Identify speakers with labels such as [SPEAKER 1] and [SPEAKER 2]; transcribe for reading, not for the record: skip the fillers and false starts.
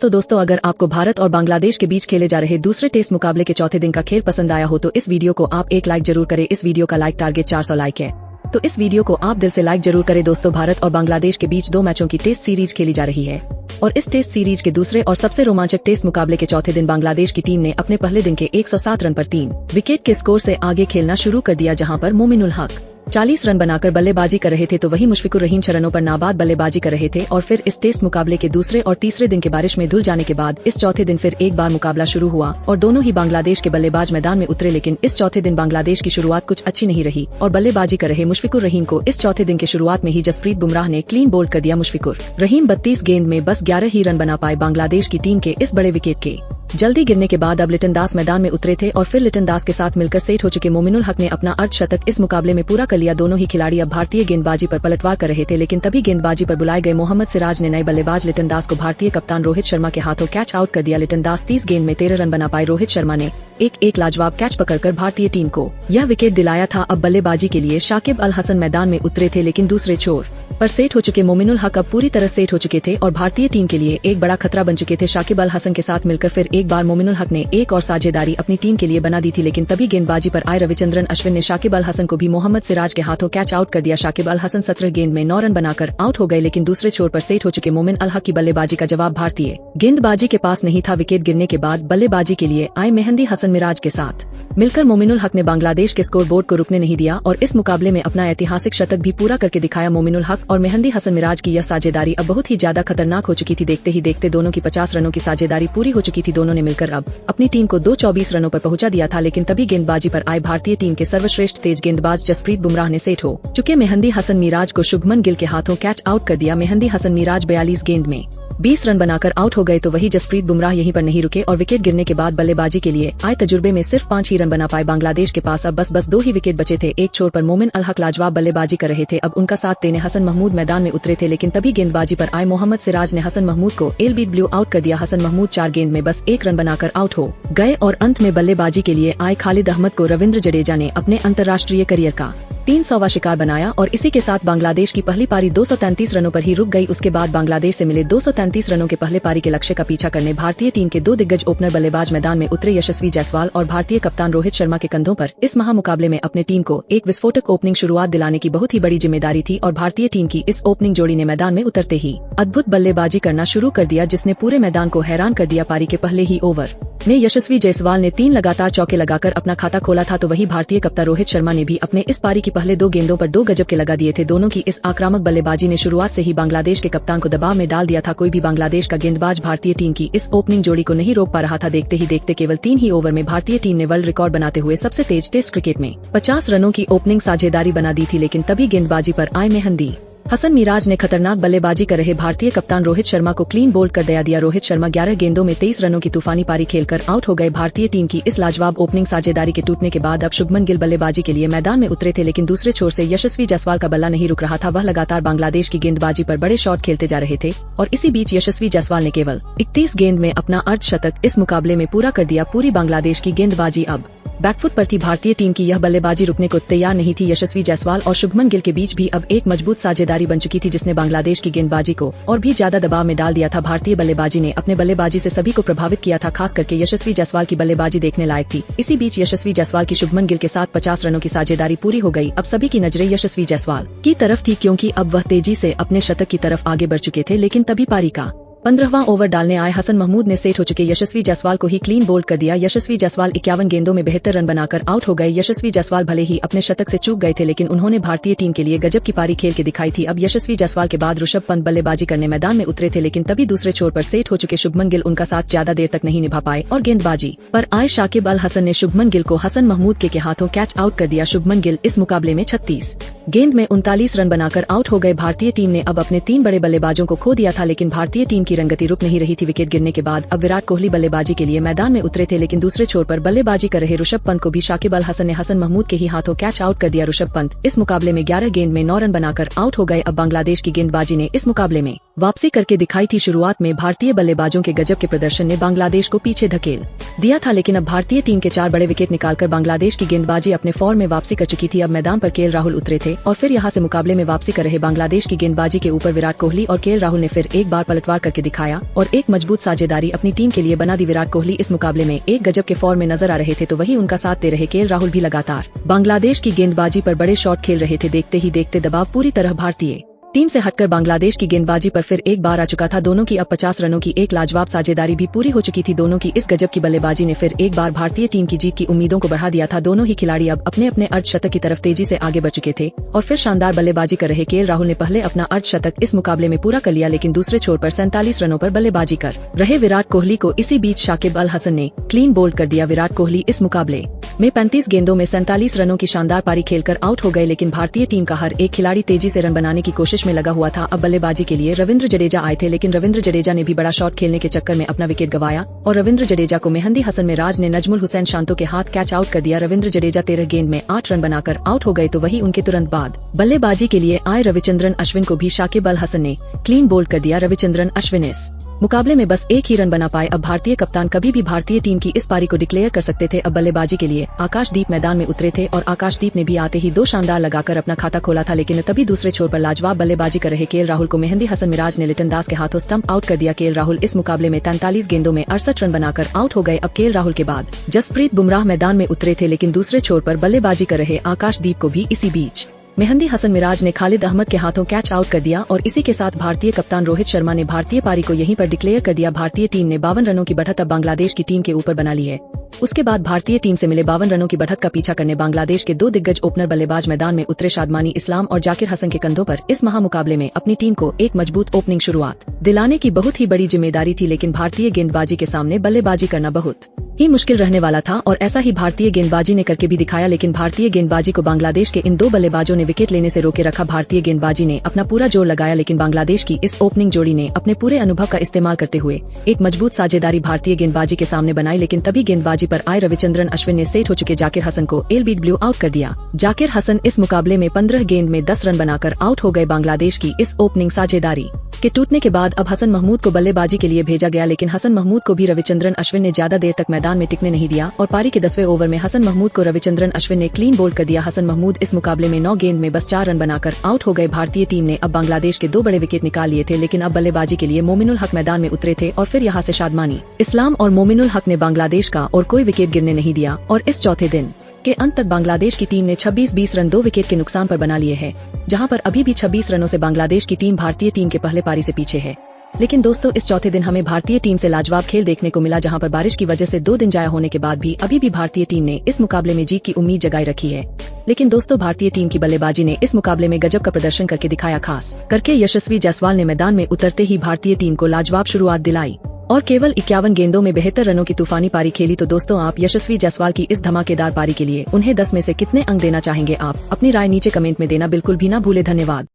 [SPEAKER 1] दोस्तों अगर आपको भारत और बांग्लादेश के बीच खेले जा रहे दूसरे टेस्ट मुकाबले के चौथे दिन का खेल पसंद आया हो तो इस वीडियो को आप एक लाइक जरूर करें। इस वीडियो का लाइक टारगेट 400 लाइक है, तो इस वीडियो को आप दिल से लाइक जरूर करें। दोस्तों भारत और बांग्लादेश के बीच 2 मैचों की टेस्ट सीरीज खेली जा रही है और इस टेस्ट सीरीज के दूसरे और सबसे रोमांचक टेस्ट मुकाबले के चौथे दिन बांग्लादेश की टीम ने अपने पहले दिन के 107 रन पर 3 विकेट के स्कोर से आगे खेलना शुरू कर दिया, जहां पर मोमिनुल हक 40 रन बनाकर बल्लेबाजी कर रहे थे तो वहीं मुशफिकुर रहीम 6 रनों पर नाबाद बल्लेबाजी कर रहे थे। और फिर इस टेस्ट मुकाबले के दूसरे और तीसरे दिन के बारिश में धुल जाने के बाद इस चौथे दिन फिर एक बार मुकाबला शुरू हुआ और दोनों ही बांग्लादेश के बल्लेबाज मैदान में उतरे, लेकिन इस चौथे दिन बांग्लादेश की शुरुआत कुछ अच्छी नहीं रही और बल्लेबाजी कर रहे मुशफिकुर रहीम को इस चौथे दिन के शुरुआत में ही जसप्रीत बुमराह ने क्लीन बोल्ड कर दिया। मुशफिकुर रहीम 32 गेंद में बस 11 ही रन बना पाए। बांग्लादेश की टीम के इस बड़े विकेट के जल्दी गिरने के बाद अब लिटन दास मैदान में उतरे थे और फिर लिटन दास के साथ मिलकर सेट हो चुके मोमिनुल हक ने अपना अर्धशतक इस मुकाबले में पूरा कर लिया। दोनों ही खिलाड़ी अब भारतीय गेंदबाजी पर पलटवार कर रहे थे, लेकिन तभी गेंदबाजी पर बुलाए गए मोहम्मद सिराज ने नए बल्लेबाज लिटन दास को भारतीय कप्तान रोहित शर्मा के हाथों कैच आउट कर दिया। लिटन दास 30 गेंद में 13 रन बना पाए। रोहित शर्मा ने एक लाजवाब कैच पकड़कर भारतीय टीम को यह विकेट दिलाया था। अब बल्लेबाजी के लिए शाकिब अल हसन मैदान में उतरे थे, लेकिन दूसरे छोर पर सेट हो चुके मोमिनुल हक अब पूरी तरह सेट हो चुके थे और भारतीय टीम के लिए एक बड़ा खतरा बन चुके थे। शाकिब अल हसन के साथ मिलकर फिर एक बार मोमिनुल हक ने एक और साझेदारी अपनी टीम के लिए बना दी थी, लेकिन तभी गेंदबाजी पर आए रविचंद्रन अश्विन ने शाकिब अल हसन को भी मोहम्मद सिराज के हाथों कैच आउट कर दिया। शाकिब अल हसन 17 गेंद में 9 रन बनाकर आउट हो गए, लेकिन दूसरे छोर पर सेट हो चुके मोमिन अल हक की बल्लेबाजी का जवाब भारतीय गेंदबाजी के पास नहीं था। विकेट गिरने के बाद बल्लेबाजी के लिए आए मेहंदी हसन मिराज के साथ मिलकर मोमिनुल हक ने बांग्लादेश के स्कोर बोर्ड को रुकने नहीं दिया और इस मुकाबले में अपना ऐतिहासिक शतक भी पूरा करके दिखाया। मोमिनुल हक और मेहंदी हसन मिराज की यह साझेदारी अब बहुत ही ज्यादा खतरनाक हो चुकी थी। देखते ही देखते दोनों की 50 रनों की साझेदारी पूरी हो चुकी थी। दोनों ने मिलकर अब अपनी टीम को 224 रनों पर पहुंचा दिया था, लेकिन तभी गेंदबाजी पर आए भारतीय टीम के सर्वश्रेष्ठ तेज गेंदबाज जसप्रीत बुमराह ने सेट हो चुके मेहंदी हसन मिराज को शुभमन गिल के हाथों कैच आउट कर दिया। मेहंदी हसन मिराज 42 गेंद में 20 रन बनाकर आउट हो गए, तो वही जसप्रीत बुमराह यहीं पर नहीं रुके और विकेट गिरने के बाद बल्लेबाजी के लिए आए तजुर्बे में सिर्फ 5 ही रन बना पाए। बांग्लादेश के पास अब बस 2 ही विकेट बचे थे। एक छोर पर मोमिन अल हक लाजवाब बल्लेबाजी कर रहे थे, अब उनका साथ देने हसन महमूद मैदान में उतरे थे, लेकिन तभी गेंदबाजी पर आए मोहम्मद सिराज ने हसन महमूद को एलबीट ब्लू आउट कर दिया। हसन महमूद 4 गेंद में बस 1 रन बनाकर आउट हो गए और अंत में बल्लेबाजी के लिए आए खालिद अहमद को रविंद्र जडेजा ने अपने अंतर्राष्ट्रीय करियर का 300वां शिकार बनाया और इसी के साथ बांग्लादेश की पहली पारी 233 रनों पर ही रुक गई। उसके बाद बांग्लादेश से मिले 233 रनों के पहले पारी के लक्ष्य का पीछा करने भारतीय टीम के 2 दिग्गज ओपनर बल्लेबाज मैदान में उतरे। यशस्वी जायसवाल और भारतीय कप्तान रोहित शर्मा के कंधों पर इस महामुकाबले में अपने टीम को एक विस्फोटक ओपनिंग शुरुआत दिलाने की बहुत ही बड़ी जिम्मेदारी थी और भारतीय टीम की इस ओपनिंग जोड़ी ने मैदान में उतरते ही अद्भुत बल्लेबाजी करना शुरू कर दिया, जिसने पूरे मैदान को हैरान कर दिया। पारी के पहले ही ओवर में यशस्वी जायसवाल ने 3 लगातार चौके लगाकर अपना खाता खोला था, तो वही भारतीय कप्तान रोहित शर्मा ने भी अपने इस पारी की पहले 2 गेंदों पर 2 गजब के लगा दिए थे। दोनों की इस आक्रामक बल्लेबाजी ने शुरुआत से ही बांग्लादेश के कप्तान को दबाव में डाल दिया था। कोई भी बांग्लादेश का गेंदबाज भारतीय टीम की इस ओपनिंग जोड़ी को नहीं रोक पा रहा था। देखते ही देखते केवल 3 ही ओवर में भारतीय टीम ने वर्ल्ड रिकॉर्ड बनाते हुए सबसे तेज टेस्ट क्रिकेट में 50 रनों की ओपनिंग साझेदारी बना दी थी, लेकिन तभी गेंदबाजी पर आए मेहंदी हसन मिराज ने खतरनाक बल्लेबाजी कर रहे भारतीय कप्तान रोहित शर्मा को क्लीन बोल्ड कर दिया। रोहित शर्मा 11 गेंदों में 23 रनों की तूफानी पारी खेलकर आउट हो गए। भारतीय टीम की इस लाजवाब ओपनिंग साझेदारी के टूटने के बाद अब शुभमन गिल बल्लेबाजी के लिए मैदान में उतरे थे, लेकिन दूसरे छोर से यशस्वी जायसवाल का बल्ला नहीं रुक रहा था। वह लगातार बांग्लादेश की गेंदबाजी पर बड़े शॉट खेलते जा रहे थे और इसी बीच यशस्वी जायसवाल ने केवल 31 गेंद में अपना अर्धशतक इस मुकाबले में पूरा कर दिया। पूरी बांग्लादेश की गेंदबाजी अब बैकफुट पर थी। भारतीय टीम की यह बल्लेबाजी रुकने को तैयार नहीं थी। यशस्वी जायसवाल और शुभमन गिल के बीच भी अब एक मजबूत साझेदारी बन चुकी थी, जिसने बांग्लादेश की गेंदबाजी को और भी ज्यादा दबाव में डाल दिया था। भारतीय बल्लेबाजी ने अपने बल्लेबाजी से सभी को प्रभावित किया था, खास करके यशस्वी जायसवाल की बल्लेबाजी देखने लायक थी। इसी बीच यशस्वी जायसवाल की शुभमन गिल के साथ 50 रनों की साझेदारी पूरी हो गई। अब सभी की नजरें यशस्वी जायसवाल की तरफ थी, क्योंकि अब वह तेजी से अपने शतक की तरफ आगे बढ़ चुके थे, लेकिन तभी पारी का 15वां ओवर डालने आए हसन महमूद ने सेट हो चुके यशस्वी जायसवाल को ही क्लीन बोल्ड कर दिया। यशस्वी जायसवाल 51 गेंदों में 72 रन बनाकर आउट हो गए। यशस्वी जायसवाल भले ही अपने शतक से चूक गए थे, लेकिन उन्होंने भारतीय टीम के लिए गजब की पारी खेल के दिखाई थी। अब यशस्वी जायसवाल के बाद ऋषभ पंत बल्लेबाजी करने मैदान में उतरे थे, लेकिन तभी दूसरे छोर पर सेट हो चुके शुभमन गिल उनका साथ ज्यादा देर तक नहीं निभा पाए और गेंदबाजी पर आए शाकिब अल हसन ने शुभमन गिल को हसन महमूद के हाथों कैच आउट कर दिया। शुभमन गिल इस मुकाबले में 36 गेंद में 39 रन बनाकर आउट हो गए। भारतीय टीम ने अब अपने 3 बड़े बल्लेबाजों को खो दिया था, लेकिन भारतीय टीम की रंगती रुक नहीं रही थी। विकेट गिरने के बाद अब विराट कोहली बल्लेबाजी के लिए मैदान में उतरे थे, लेकिन दूसरे छोर पर बल्लेबाजी कर रहे ऋषभ पंत को भी शाकिब अल हसन ने हसन महमूद के ही हाथों कैच आउट कर दिया। ऋषभ पंत इस मुकाबले में 11 गेंद में 9 रन बनाकर आउट हो गए। अब बांग्लादेश की गेंदबाजी ने इस मुकाबले में वापसी करके दिखाई थी। शुरुआत में भारतीय बल्लेबाजों के गजब के प्रदर्शन ने बांग्लादेश को पीछे धकेल दिया था, लेकिन अब भारतीय टीम के 4 बड़े विकेट निकालकर बांग्लादेश की गेंदबाजी अपने फॉर्म में वापसी कर चुकी थी। अब मैदान पर केएल राहुल उतरे थे और फिर यहां से मुकाबले में वापसी कर रहे बांग्लादेश की गेंदबाजी के ऊपर विराट कोहली और केएल राहुल ने फिर एक बार पलटवार करके दिखाया और एक मजबूत साझेदारी अपनी टीम के लिए बना दी। विराट कोहली इस मुकाबले में एक गजब के फॉर्म में नजर आ रहे थे, तो वहीं उनका साथ दे रहे केएल राहुल भी लगातार बांग्लादेश की गेंदबाजी पर बड़े शॉट खेल रहे थे। देखते ही देखते दबाव पूरी तरह भारतीय टीम से हटकर बांग्लादेश की गेंदबाजी पर फिर एक बार आ चुका था। दोनों की अब 50 रनों की एक लाजवाब साझेदारी भी पूरी हो चुकी थी। दोनों की इस गजब की बल्लेबाजी ने फिर एक बार भारतीय टीम की जीत की उम्मीदों को बढ़ा दिया था। दोनों ही खिलाड़ी अब अपने अपने अर्धशतक की तरफ तेजी से आगे बढ़ चुके थे और फिर शानदार बल्लेबाजी कर रहे केएल राहुल ने पहले अपना अर्धशतक इस मुकाबले में पूरा कर लिया, लेकिन दूसरे छोर पर 47 रनों पर बल्लेबाजी कर रहे विराट कोहली को इसी बीच शाकिब अल हसन ने क्लीन बोल्ड कर दिया। विराट कोहली इस मुकाबले में 35 गेंदों में 47 रनों की शानदार पारी खेलकर आउट हो गए, लेकिन भारतीय टीम का हर एक खिलाड़ी तेजी से रन बनाने की कोशिश में लगा हुआ था। अब बल्लेबाजी के लिए रविंद्र जडेजा आए थे, लेकिन रविंद्र जडेजा ने भी बड़ा शॉट खेलने के चक्कर में अपना विकेट गंवाया और रविंद्र जडेजा को मेहंदी हसन मिराज ने नजमुल हुसैन शांतो के हाथ कैच आउट कर दिया। रविंद्र जडेजा 13 गेंद में 8 रन बनाकर आउट हो गए, तो वही उनके तुरंत बाद बल्लेबाजी के लिए आए रविचंद्रन अश्विन को भी शाकिब अल हसन ने क्लीन बोल्ड कर दिया। रविचंद्रन अश्विन इस मुकाबले में बस एक ही रन बना पाए। अब भारतीय कप्तान कभी भी भारतीय टीम की इस पारी को डिक्लेयर कर सकते थे। अब बल्लेबाजी के लिए आकाशदीप मैदान में उतरे थे और आकाशदीप ने भी आते ही 2 शानदार लगाकर अपना खाता खोला था, लेकिन तभी दूसरे छोर पर लाजवाब बल्लेबाजी कर रहे केएल राहुल को मेहंदी हसन मिराज ने लिटन दास के हाथों स्टंप आउट कर दिया। केएल राहुल इस मुकाबले में 43 गेंदों में 68 रन बनाकर आउट हो गए। अब केएल राहुल के बाद जसप्रीत बुमराह मैदान में उतरे थे, लेकिन दूसरे छोर पर बल्लेबाजी कर रहे आकाशदीप को भी इसी बीच मेहंदी हसन मिराज ने खालिद अहमद के हाथों कैच आउट कर दिया और इसी के साथ भारतीय कप्तान रोहित शर्मा ने भारतीय पारी को यहीं पर डिक्लेयर कर दिया। भारतीय टीम ने 52 रनों की बढ़त अब बांग्लादेश की टीम के ऊपर बना ली है। उसके बाद भारतीय टीम से मिले 52 रनों की बढ़त का पीछा करने बांग्लादेश के 2 दिग्गज ओपनर बल्लेबाज मैदान में उतरे। शादमानी इस्लाम और जाकिर हसन के कंधों पर इस महामुकाबले में अपनी टीम को एक मजबूत ओपनिंग शुरुआत दिलाने की बहुत ही बड़ी जिम्मेदारी थी, लेकिन भारतीय गेंदबाजी के सामने बल्लेबाजी करना बहुत ही मुश्किल रहने वाला था और ऐसा ही भारतीय गेंदबाजी ने करके भी दिखाया। लेकिन भारतीय गेंदबाजी को बांग्लादेश के इन 2 बल्लेबाजों ने विकेट लेने से रोके रखा। भारतीय गेंदबाजी ने अपना पूरा जोर लगाया, लेकिन बांग्लादेश की इस ओपनिंग जोड़ी ने अपने पूरे अनुभव का इस्तेमाल करते हुए एक मजबूत साझेदारी भारतीय गेंदबाजी के सामने बनाई। लेकिन तभी गेंदबाजी पर आए रविचंद्रन अश्विन ने सेट हो चुके जाकिर हसन को एल बीट ब्लू आउट कर दिया। जाकिर हसन इस मुकाबले में 15 गेंद में 10 रन बनाकर आउट हो गए। बांग्लादेश की इस ओपनिंग साझेदारी के टूटने के बाद अब हसन महमूद को बल्लेबाजी के लिए भेजा गया, लेकिन हसन महमूद को भी रविचंद्रन अश्विन ने ज्यादा देर तक मैदान में टिकने नहीं दिया और पारी के 10वें ओवर में हसन महमूद को रविचंद्रन अश्विन ने क्लीन बोल्ड कर दिया। हसन महमूद इस मुकाबले में 9 गेंद में बस 4 रन बनाकर आउट हो गए। भारतीय टीम ने अब बांग्लादेश के 2 बड़े विकेट निकाल लिए थे, लेकिन अब बल्लेबाजी के लिए मोमिनुल हक मैदान में उतरे थे और फिर यहाँ से शादमानी इस्लाम और मोमिनुल हक ने बांग्लादेश का और कोई विकेट गिरने नहीं दिया और इस चौथे दिन के अंत तक बांग्लादेश की टीम ने 26-20 रन 2 विकेट के नुकसान पर बना लिए हैं, जहां पर अभी भी 26 रनों से बांग्लादेश की टीम भारतीय टीम के पहले पारी से पीछे है। लेकिन दोस्तों, इस चौथे दिन हमें भारतीय टीम से लाजवाब खेल देखने को मिला, जहां पर बारिश की वजह से 2 दिन जाया होने के बाद भी अभी भी भारतीय टीम ने इस मुकाबले में जीत की उम्मीद जगाई रखी है। लेकिन दोस्तों, भारतीय टीम की बल्लेबाजी ने इस मुकाबले में गजब का प्रदर्शन करके दिखाया। खास करके यशस्वी जायसवाल ने मैदान में उतरते ही भारतीय टीम को लाजवाब शुरुआत दिलाई और केवल 51 गेंदों में 72 रनों की तूफानी पारी खेली। तो दोस्तों, आप यशस्वी जायसवाल की इस धमाकेदार पारी के लिए उन्हें 10 में से कितने अंक देना चाहेंगे? आप अपनी राय नीचे कमेंट में देना बिल्कुल भी ना भूले। धन्यवाद।